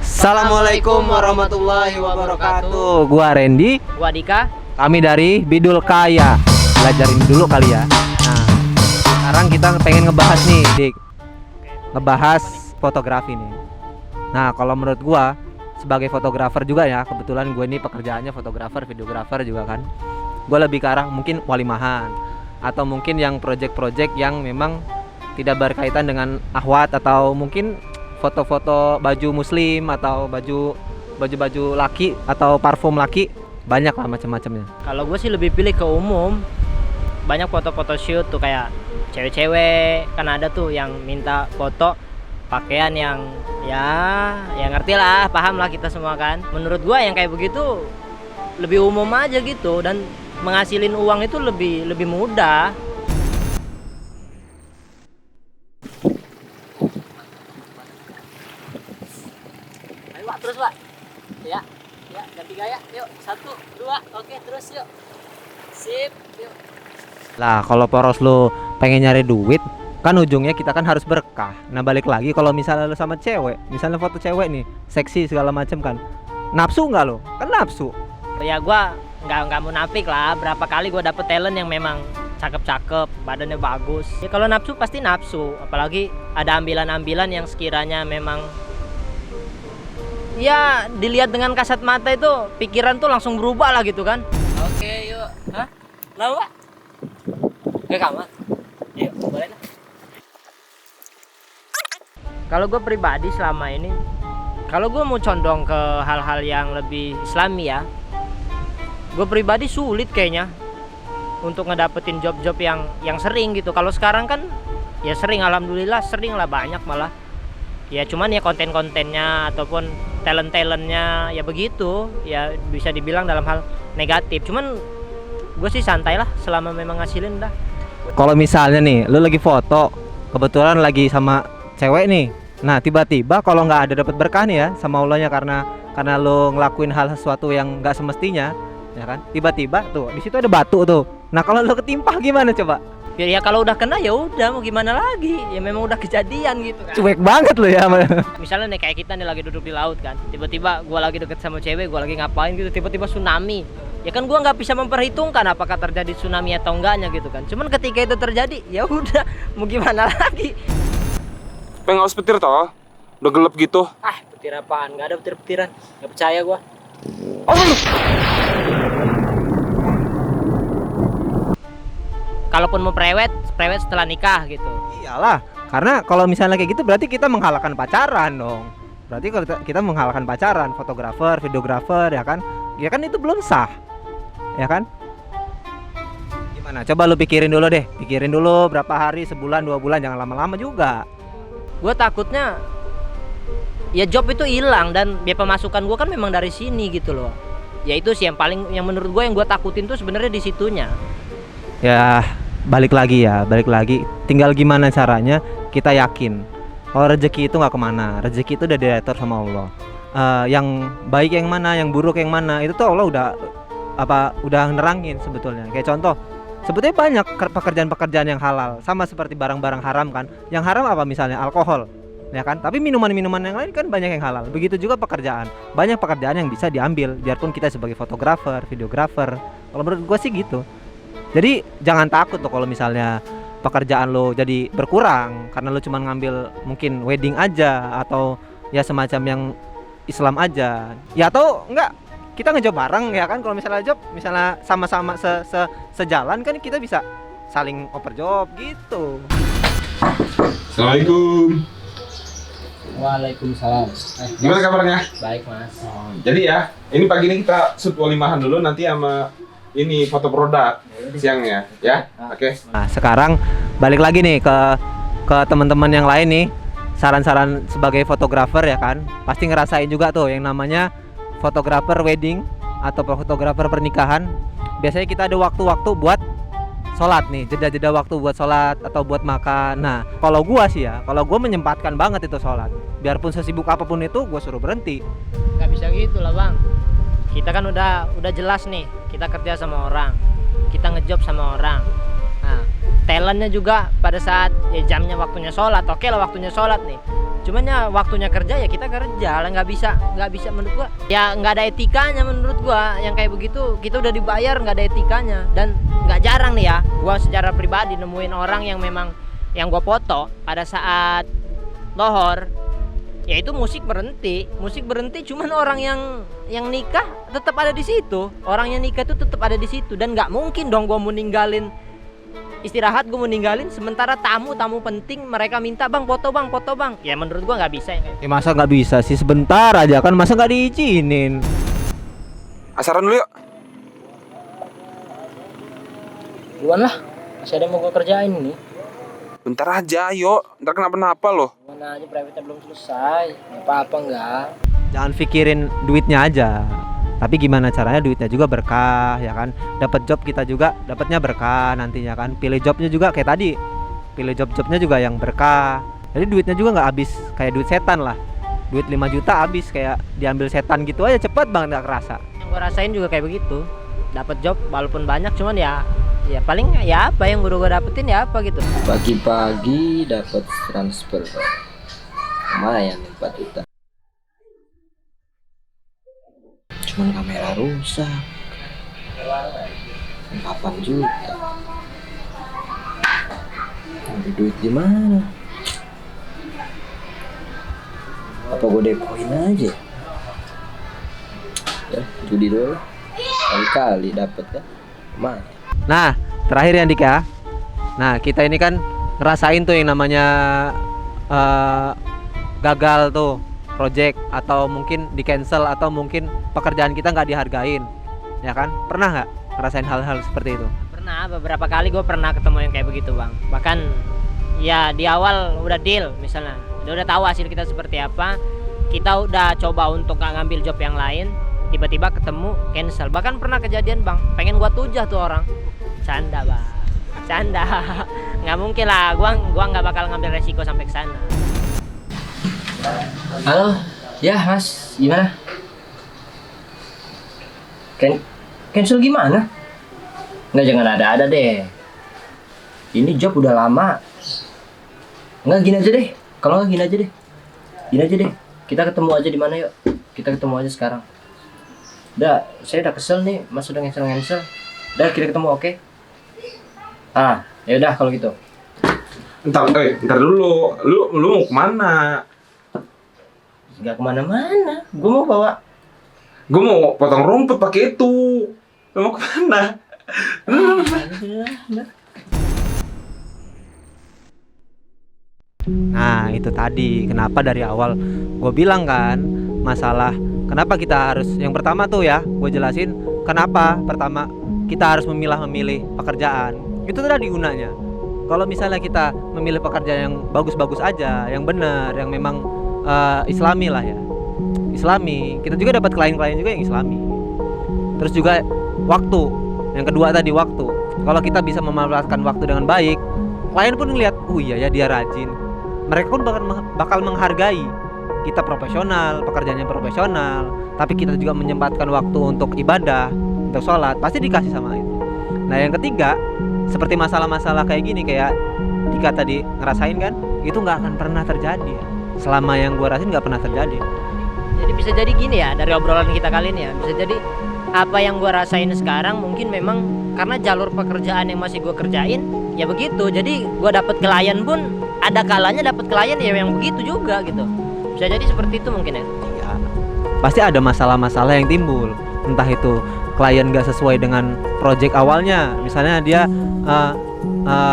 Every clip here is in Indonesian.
Assalamualaikum warahmatullahi wabarakatuh. Gua Randy, Gua Dika. kami dari Bidul Kaya. Belajarin dulu kali ya. Nah, sekarang kita pengen ngebahas nih, Dik. Ngebahas fotografi nih. Nah, kalau menurut gua sebagai fotografer juga ya, kebetulan gue ini pekerjaannya fotografer, videografer juga kan. Gue lebih ke arah mungkin walimahan atau mungkin yang project-project yang memang tidak berkaitan dengan ahwat atau mungkin foto-foto baju muslim atau baju laki atau parfum laki, banyak lah macam-macamnya. Kalau gue sih lebih pilih ke umum. Banyak foto-foto shoot tuh kayak cewek-cewek, kan ada tuh yang minta foto pakaian yang ya ngerti lah, paham lah kita semua kan. Menurut gue yang kayak begitu lebih umum aja gitu dan menghasilin uang itu lebih mudah. Ayo Pak, terus Pak. Ya, ganti gaya. Yuk, 1, 2, oke terus yuk. Sip, yuk. Lah kalau poros lu pengen nyari duit, kan ujungnya kita kan harus berkah. Nah balik lagi kalau misalnya lu sama cewek, misalnya foto cewek nih, seksi segala macam kan, nafsu nggak lo? Kan nafsu. Ya gua nggak munafik lah, berapa kali gua dapet talent yang memang cakep-cakep, badannya bagus. Ya kalau nafsu pasti nafsu, apalagi ada ambilan-ambilan yang sekiranya memang ya dilihat dengan kasat mata itu pikiran tuh langsung berubah lah gitu kan. Oke yuk. Hah? Lalu Pak? Ke kamar? Yuk boleh lah. Kalau gue pribadi selama ini, kalau gue mau condong ke hal-hal yang lebih islami ya, gue pribadi sulit kayaknya untuk ngedapetin job-job yang sering gitu. Kalau sekarang kan ya sering, alhamdulillah sering lah, banyak malah. Ya cuman ya konten-kontennya ataupun talent-talentnya ya begitu, ya bisa dibilang dalam hal negatif. Cuman gue sih santai lah selama memang ngasilin dah. Kalau misalnya nih, lu lagi foto, kebetulan lagi sama cewek nih. Nah tiba-tiba kalau nggak ada dapat berkah nih ya sama Allahnya, karena lu ngelakuin hal sesuatu yang nggak semestinya, ya kan? Tiba-tiba tuh di situ ada batu tuh. Nah kalau lu ketimpa gimana coba? Ya kalau udah kena ya udah, mau gimana lagi? Ya memang udah kejadian gitu kan. Cuek banget lu ya. Misalnya nih kayak kita nih lagi duduk di laut kan, tiba-tiba gua lagi deket sama cewek, gua lagi ngapain gitu, tiba-tiba tsunami. Ya kan gua nggak bisa memperhitungkan apakah terjadi tsunami atau enggaknya gitu kan. Cuman ketika itu terjadi, ya udah, mau gimana lagi? Pengen harus petir toh, udah gelap gitu. Ah, petir apaan? Nggak ada petir-petiran. Nggak percaya gua. Kalaupun mau prewed setelah nikah gitu. Iyalah, karena kalau misalnya kayak gitu berarti kita menghalalkan pacaran dong. Berarti kalau kita menghalalkan pacaran, fotografer, videografer, ya kan? Ya kan itu belum sah. Ya kan? Gimana? Coba lu pikirin dulu deh. Pikirin dulu berapa hari, sebulan, 2 bulan, jangan lama-lama juga. Gue takutnya ya job itu hilang dan biaya pemasukan gue kan memang dari sini gitu loh. Ya itu sih yang menurut gue yang gue takutin tuh sebenarnya di situnya. Ya, balik lagi. Tinggal gimana caranya kita yakin kalau rezeki itu nggak kemana. Rezeki itu udah diatur sama Allah. Yang baik yang mana, yang buruk yang mana, itu tuh Allah udah nerangin sebetulnya. Kayak contoh, sebetulnya banyak pekerjaan-pekerjaan yang halal, sama seperti barang-barang haram kan. Yang haram apa misalnya alkohol, ya kan? Tapi minuman-minuman yang lain kan banyak yang halal. Begitu juga pekerjaan, banyak pekerjaan yang bisa diambil, biarpun kita sebagai fotografer, videografer. Kalau menurut gue sih gitu. Jadi jangan takut tuh kalau misalnya pekerjaan lo jadi berkurang karena lo cuma ngambil mungkin wedding aja atau ya semacam yang Islam aja. Ya atau enggak, kita ngejob bareng ya kan. Kalau misalnya job, misalnya sama-sama sejalan kan kita bisa saling oper job gitu. Assalamualaikum. Waalaikumsalam. Gimana kabarnya? Baik mas. Jadi ya, ini pagi ini kita shoot walimahan dulu, nanti sama ini foto produk siangnya, ya? Oke. Nah sekarang balik lagi nih ke teman-teman yang lain nih. Saran-saran sebagai fotografer ya kan, pasti ngerasain juga tuh yang namanya fotografer wedding atau fotografer pernikahan. Biasanya kita ada waktu-waktu buat sholat nih, jeda-jeda waktu buat sholat atau buat makan. Nah kalau gua sih ya, kalau gua menyempatkan banget itu sholat, biarpun sesibuk apapun itu gua suruh berhenti. Gak bisa gitu lah bang. Kita kan udah jelas nih, kita kerja sama orang, kita ngejob sama orang. Nah, talentnya juga pada saat ya jamnya waktunya sholat, oke lah waktunya sholat nih. Cuman ya waktunya kerja ya kita kerja lah, nggak bisa menurut gua. Ya nggak ada etikanya menurut gua yang kayak begitu. Kita udah dibayar nggak ada etikanya, dan nggak jarang nih ya. Gua secara pribadi nemuin orang yang memang yang gua foto pada saat lohor, yaitu musik berhenti cuman orang yang nikah tetap ada di situ. Orang yang nikah tuh tetap ada di situ, dan nggak mungkin dong gua mau ninggalin istirahat, gue mau ninggalin sementara tamu penting mereka minta bang foto bang. Ya menurut gue nggak bisa ya. Ya masa nggak bisa sih, sebentar aja kan, masa nggak diizinin? Asaran dulu yuk. Duluan lah, masih ada yang mau gue kerjain nih. Bentar aja, ayo. Ntar kenapa-napa loh. Mana aja private belum selesai, apa-apa nggak? Jangan pikirin duitnya aja, tapi gimana caranya duitnya juga berkah ya kan. Dapat job kita juga dapatnya berkah nantinya kan. Pilih jobnya juga kayak tadi, pilih jobnya juga yang berkah. Jadi duitnya juga nggak habis kayak duit setan lah. Duit 5 juta habis kayak diambil setan gitu aja, cepet banget, nggak kerasa. Yang gue rasain juga kayak begitu. Dapat job walaupun banyak, cuman ya paling ya apa yang gue dapetin ya apa gitu. Pagi-pagi dapat transfer lumayan 4 juta. Cuman kamera rusak 8 juta. Ambil duit di mana? Apa gue depoin aja? Ya, judi dulu. Kali-kali dapat kan. Lumayan. Nah, terakhir ya Dik ya. Nah, kita ini kan ngerasain tuh yang namanya gagal tuh project, atau mungkin di cancel, atau mungkin pekerjaan kita nggak dihargain, ya kan? Pernah nggak ngerasain hal-hal seperti itu? Pernah, beberapa kali gue pernah ketemu yang kayak begitu bang. Bahkan ya di awal udah deal misalnya, udah tahu hasil kita seperti apa, kita udah coba untuk ngambil job yang lain, tiba-tiba ketemu cancel. Bahkan pernah kejadian bang, pengen gua tujah tuh orang. Canda bang, canda. Nggak mungkin lah, gua nggak bakal ngambil resiko sampai ke sana. Halo, ya mas, gimana? Cancel gimana? Nggak, jangan ada-ada deh. Ini job udah lama. Nggak, gini aja deh. Kalau nggak gini aja deh. Kita ketemu aja di mana yuk? Kita ketemu aja sekarang. Udah, saya udah kesel nih, mas udah ngensel. Udah, kita ketemu, oke? Ya udah kalau gitu. Ntar dulu. Lu mau kemana? Nggak kemana-mana. Gue mau bawa. Gue mau potong rumput pakai itu. Lu mau kemana? Nah, itu tadi kenapa dari awal gue bilang kan, masalah kenapa kita harus, yang pertama tuh ya gue jelasin kenapa pertama kita harus memilih pekerjaan. Itu tadi gunanya. Kalau misalnya kita memilih pekerjaan yang bagus-bagus aja, yang benar, yang memang islami lah ya, islami, kita juga dapat klien-klien juga yang islami. Terus juga waktu, yang kedua tadi waktu. Kalau kita bisa memanfaatkan waktu dengan baik, klien pun ngeliat, oh iya ya dia rajin, mereka pun bakal menghargai kita profesional, pekerjaannya profesional, tapi kita juga menyempatkan waktu untuk ibadah, untuk sholat, pasti dikasih sama itu. Nah yang ketiga, seperti masalah-masalah kayak gini, kayak Dika tadi ngerasain kan, itu nggak akan pernah terjadi ya. Selama yang gue rasain nggak pernah terjadi. Jadi bisa jadi gini ya, dari obrolan kita kali ini ya, bisa jadi apa yang gue rasain sekarang mungkin memang karena jalur pekerjaan yang masih gue kerjain ya begitu. Jadi gue dapet klien pun ada kalanya dapet klien ya yang begitu juga gitu. Bisa jadi seperti itu mungkin ya. Iya, pasti ada masalah-masalah yang timbul, entah itu klien gak sesuai dengan project awalnya, misalnya dia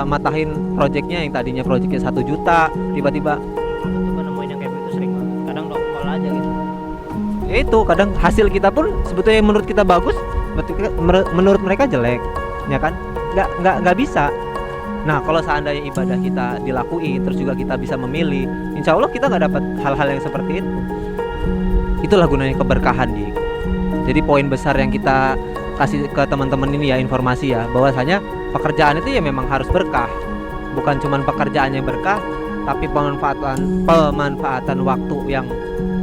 matahin projectnya yang tadinya projectnya 1 juta, tiba-tiba Gue nemuin yang kayak begitu sering banget. Kadang dongkol aja gitu. ya itu, kadang hasil kita pun sebetulnya menurut kita bagus, menurut mereka jelek, ya kan? Nggak bisa. Nah kalau seandainya ibadah kita dilakuin, terus juga kita bisa memilih, insya Allah kita nggak dapat hal-hal yang seperti itu. Itulah gunanya keberkahan nih. Jadi poin besar yang kita kasih ke teman-teman ini ya, informasi ya, bahwasanya pekerjaan itu ya memang harus berkah. Bukan cuma pekerjaan yang berkah, tapi pemanfaatan waktu yang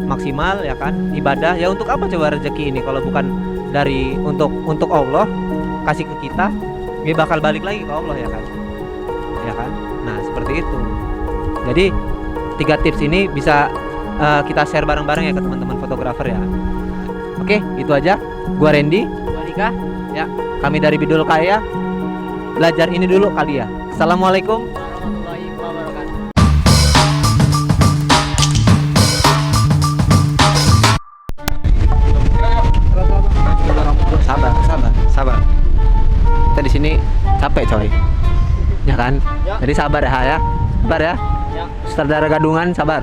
maksimal ya kan. Ibadah ya untuk apa coba rezeki ini kalau bukan dari untuk Allah kasih ke kita, dia bakal balik lagi ke Allah ya kan. Ya kan? Nah, seperti itu. Jadi 3 tips ini bisa kita share bareng-bareng ya ke teman-teman fotografer ya. Oke, itu aja. Gua Randy. Gua Dika. Ya, kami dari Bidul Kaya. Belajar ini dulu kali ya. Assalamualaikum. Warahmatullahi wabarakatuh. Sabar. Kita di sini capek coy. Ya kan? Ya. Jadi sabar ya, ya. Sabar ya. Ya. Sutradara gadungan sabar.